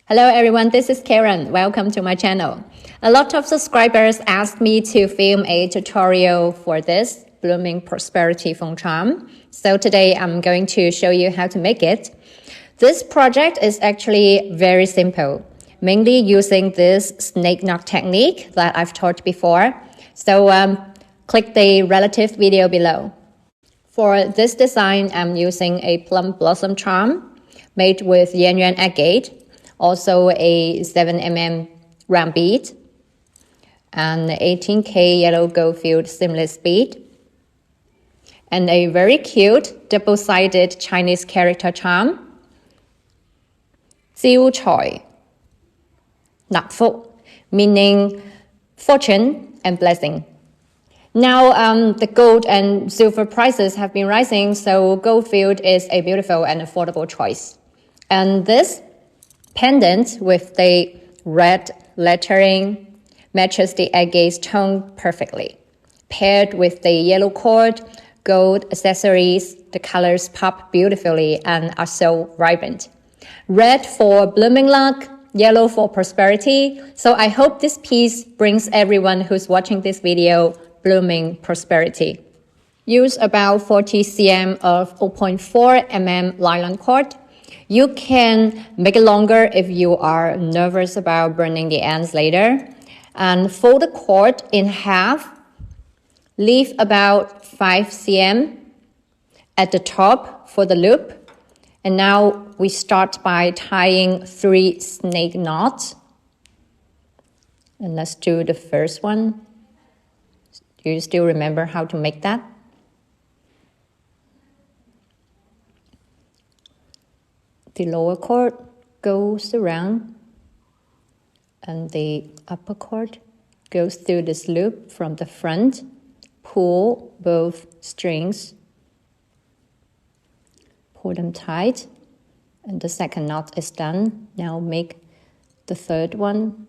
Hello everyone, this is Karen. Welcome to my channel. A lot of subscribers asked me to film a tutorial for this blooming prosperity phone charm. So today I'm going to show you how to make it. This project is actually very simple, mainly using this snake knot technique that I've taught before. So click the relative video below. For this design, I'm using a plum blossom charm made with Yanyuan agate. Also a 7mm round bead and 18K yellow gold filled seamless bead and a very cute double-sided Chinese character charm, 招財 納福, meaning fortune and blessing. Now the gold and silver prices have been rising, so gold filled is a beautiful and affordable choice. And this pendant with the red lettering matches the agate tone perfectly. Paired with the yellow cord, gold accessories, the colors pop beautifully and are so vibrant. Red for blooming luck, yellow for prosperity. So I hope this piece brings everyone who's watching this video blooming prosperity. Use about 40 cm of 0.4 mm nylon cord. You can make it longer if you are nervous about burning the ends later. And fold the cord in half. Leave about 5 cm at the top for the loop. And now we start by tying 3 snake knots. And let's do the first one. Do you still remember how to make that? The lower cord goes around and the upper cord goes through this loop from the front. Pull both strings, pull them tight, and the second knot is done. Now make the third one.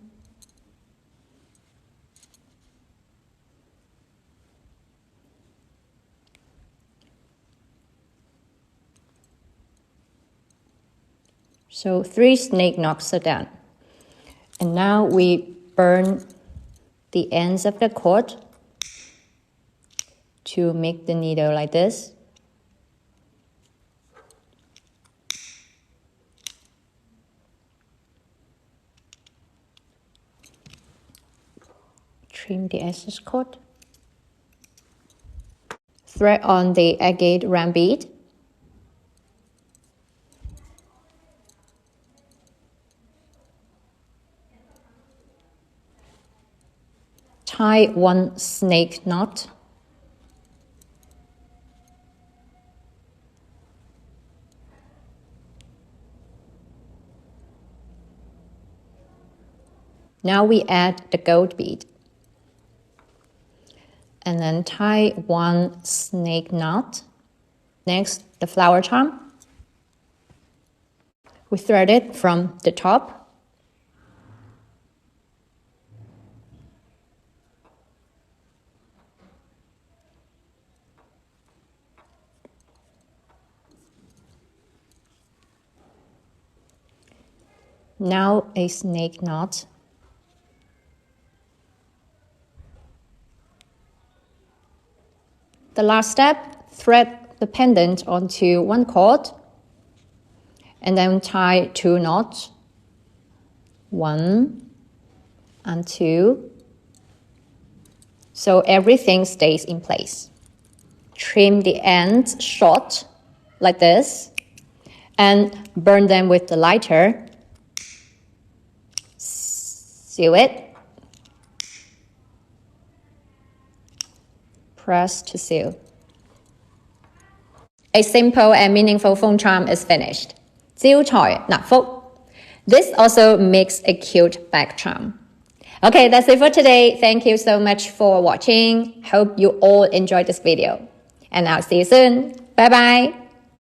So 3 snake knots are done. And now we burn the ends of the cord to make the needle like this. Trim the excess cord. Thread on the agate round bead. Tie 1 snake knot. Now we add the gold bead. And then tie 1 snake knot. Next, the flower charm. We thread it from the top. Now a snake knot. The last step, thread the pendant onto 1 cord and then tie 2 knots. 1 and 2. So everything stays in place. Trim the ends short like this and burn them with the lighter. Seal it. Press to seal. A simple and meaningful phone charm is finished. 招財納福. This also makes a cute back charm. Okay, that's it for today. Thank you so much for watching. Hope you all enjoyed this video. And I'll see you soon. Bye bye.